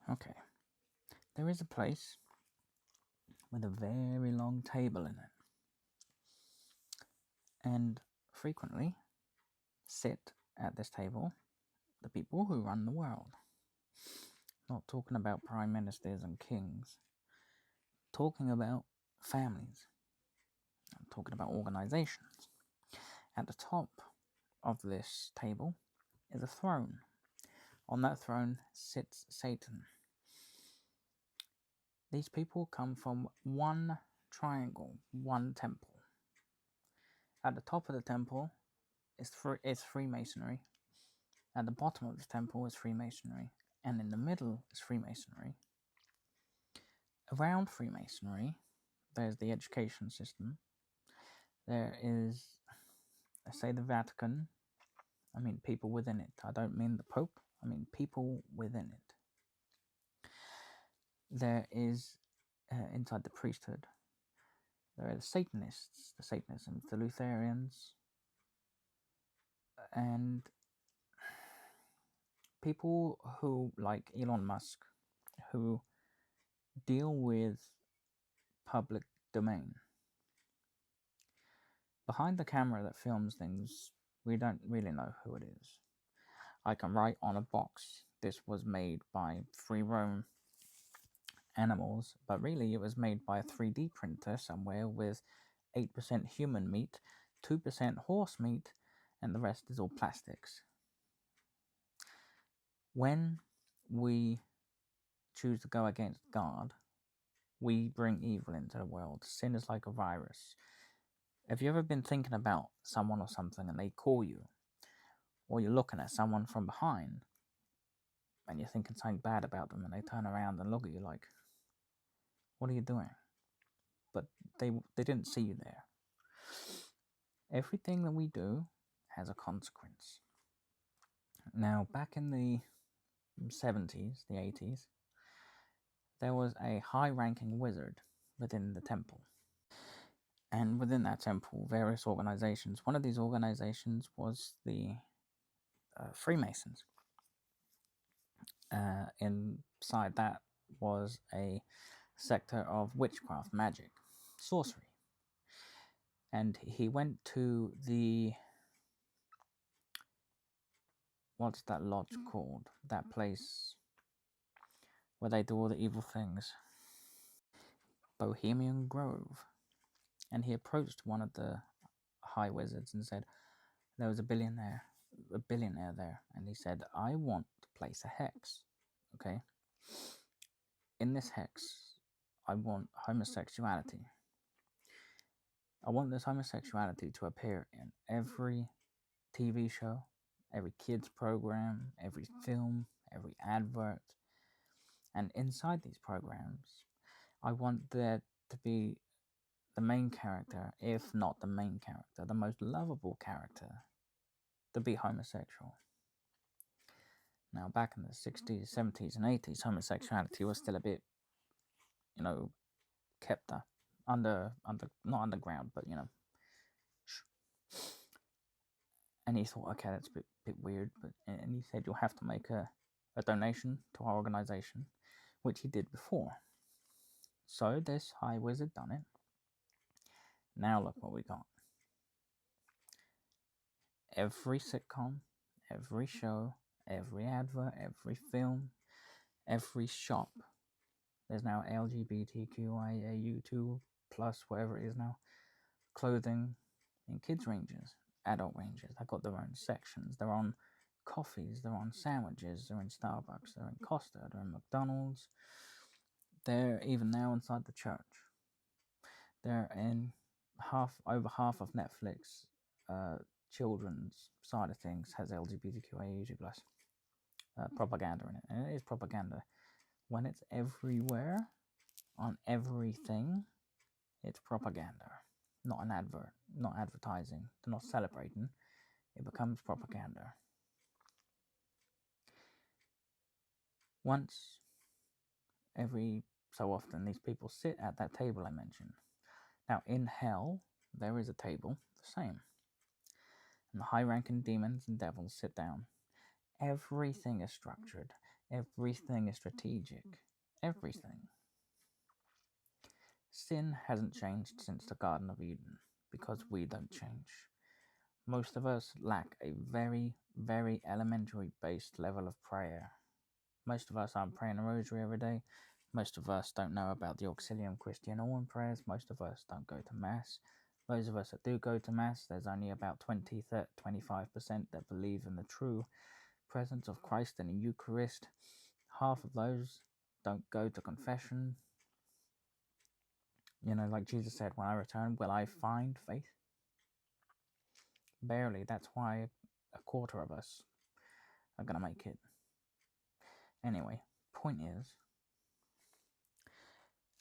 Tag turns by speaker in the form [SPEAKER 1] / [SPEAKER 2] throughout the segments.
[SPEAKER 1] Okay, there is a place with a very long table in it, and frequently sit at this table the people who run the world. Not talking about prime ministers and kings, talking about families. I'm talking about organizations. At the top of this table is a throne. On that throne sits Satan. These people come from one triangle, one temple. At the top of the temple is Freemasonry. At the bottom of the temple is Freemasonry. And in the middle is Freemasonry. Around Freemasonry, there's the education system. There is, say, the Vatican. I mean, people within it. I don't mean the Pope. I mean, people within it. There is, inside the priesthood, there are the Satanists, the Satanism, the Lutherans, and people who, like Elon Musk, who deal with public domain. Behind the camera that films things, we don't really know who it is. I can write on a box, this was made by free roam animals, but really it was made by a 3D printer somewhere with 8% human meat, 2% horse meat, and the rest is all plastics. When we choose to go against God, we bring evil into the world. Sin is like a virus. Have you ever been thinking about someone or something and they call you, or you're looking at someone from behind and you're thinking something bad about them and they turn around and look at you like, what are you doing? But they didn't see you there. Everything that we do has a consequence. Now, back in the 70s, the 80s, there was a high-ranking wizard within the temple. And within that temple, various organizations. One of these organizations was the Freemasons. Inside that was a sector of witchcraft, magic, sorcery. And he went to the, what's that lodge called? That place where they do all the evil things. Bohemian Grove. And he approached one of the high wizards and said, there was a billionaire there. And he said, I want to place a hex. Okay? In this hex, I want homosexuality. I want this homosexuality to appear in every TV show, every kids program, every film, every advert. And inside these programs, I want there to be the main character, if not the main character, the most lovable character, to be homosexual. Now, back in the 60s, 70s, and 80s, homosexuality was still a bit, kept under not underground, but And he thought, okay, that's a bit weird, and he said, you'll have to make a donation to our organization, which he did before. So this high wizard done it. Now look what we got. Every sitcom, every show, every advert, every film, every shop, there's now LGBTQIA2 plus whatever it is now, clothing in kids ranges, adult ranges. They've got their own sections. They're on coffees, they're on sandwiches, they're in Starbucks, they're in Costa, they're in McDonald's. They're even now inside the church. They're in over half of Netflix children's side of things has LGBTQIA2 plus propaganda in it, and it is propaganda. When it's everywhere, on everything, it's propaganda, not an advert, not advertising. They're not celebrating. It becomes propaganda. Once every so often, these people sit at that table I mentioned. Now, in hell, there is a table the same. And the high-ranking demons and devils sit down. Everything is structured. Everything is strategic. Everything. Sin hasn't changed since the Garden of Eden because we don't change. Most of us lack a very, very elementary based level of prayer. Most of us aren't praying a rosary every day. Most of us don't know about the Auxilium Christianorum prayers. Most of us don't go to Mass. Those of us that do go to Mass, there's only about 20, 30, 25% that believe in the true presence of Christ in the Eucharist. Half of those don't go to confession. Like Jesus said, when I return, will I find faith? Barely. That's why a quarter of us are going to make it. Anyway, point is,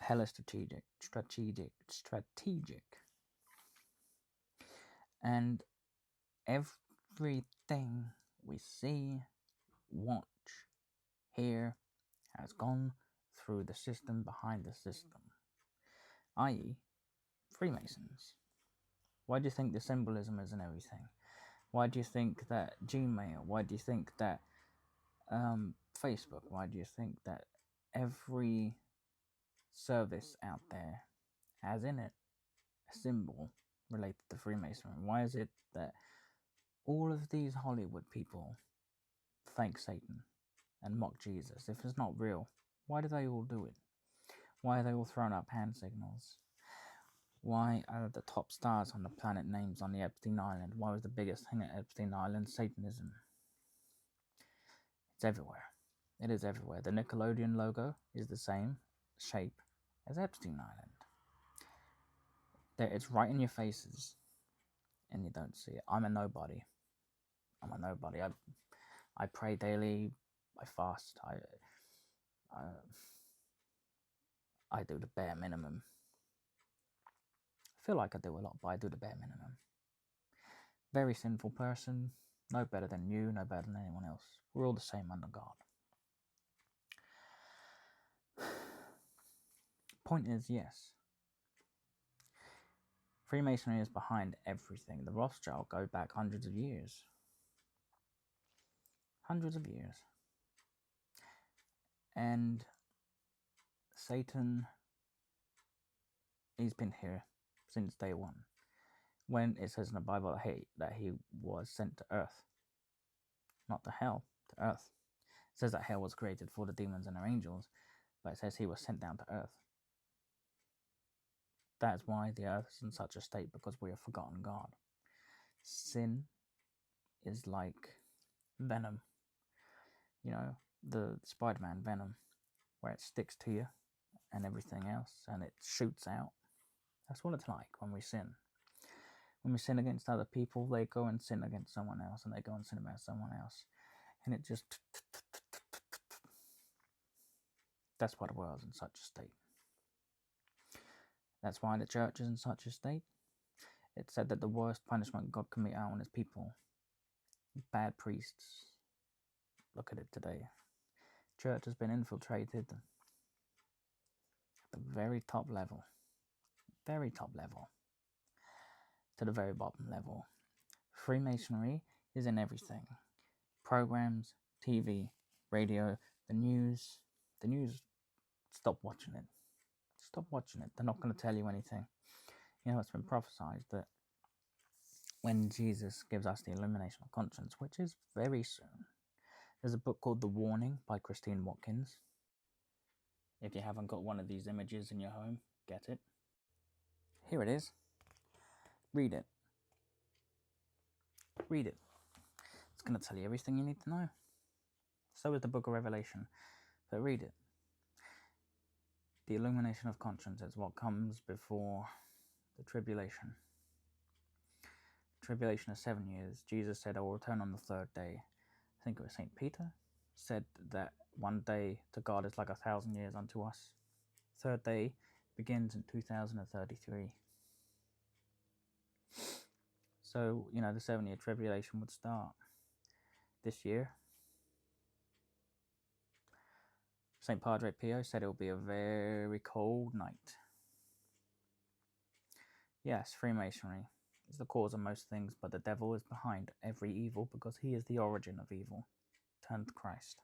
[SPEAKER 1] hell is strategic. And everything we see, watch, hear, has gone through the system behind the system, i.e., Freemasons. Why do you think the symbolism is in everything? Why do you think that Gmail? Why do you think that Facebook? Why do you think that every service out there has in it a symbol related to Freemasonry? Why is it that all of these Hollywood people thank Satan and mock Jesus? If it's not real, why do they all do it? Why are they all throwing up hand signals? Why are the top stars on the planet names on the Epstein Island? Why was the biggest thing at Epstein Island Satanism? It's everywhere. It is everywhere. The Nickelodeon logo is the same shape as Epstein Island. It's right in your faces, and you don't see it. I'm a nobody. I pray daily. I fast. I do the bare minimum. I feel like I do a lot, but I do the bare minimum. Very sinful person. No better than you. No better than anyone else. We're all the same under God. Point is, yes, Freemasonry is behind everything. The Rothschild go back hundreds of years. And Satan, he's been here since day one. When it says in the Bible that he was sent to earth, not to hell, to earth. It says that hell was created for the demons and their angels, but it says he was sent down to earth. That is why the earth is in such a state, because we have forgotten God. Sin is like venom. The Spider-Man venom, where it sticks to you and everything else, and it shoots out. That's what it's like when we sin. When we sin against other people, they go and sin against someone else, and they go and sin about someone else. And it just... That's why the world's in such a state. That's why the church is in such a state. It's said that the worst punishment God can mete out on his people. Bad priests. Look at it today. Church has been infiltrated at the very top level. Very top level. To the very bottom level. Freemasonry is in everything. Programs, TV, radio, the news. The news, stop watching it. Stop watching it. They're not going to tell you anything. It's been prophesied that when Jesus gives us the illumination of conscience, which is very soon. There's a book called The Warning by Christine Watkins. If you haven't got one of these images in your home, get it. Here it is. Read it. Read it. It's going to tell you everything you need to know. So is the book of Revelation. But read it. The illumination of conscience is what comes before the tribulation. Tribulation is 7 years. Jesus said, I will return on the third day. I think it was St. Peter said that one day to God is like 1,000 years unto us. Third day begins in 2033. So, the 7-year tribulation would start this year. St. Padre Pio said it will be a very cold night. Yes, Freemasonry is the cause of most things, but the devil is behind every evil because he is the origin of evil. Turn to Christ.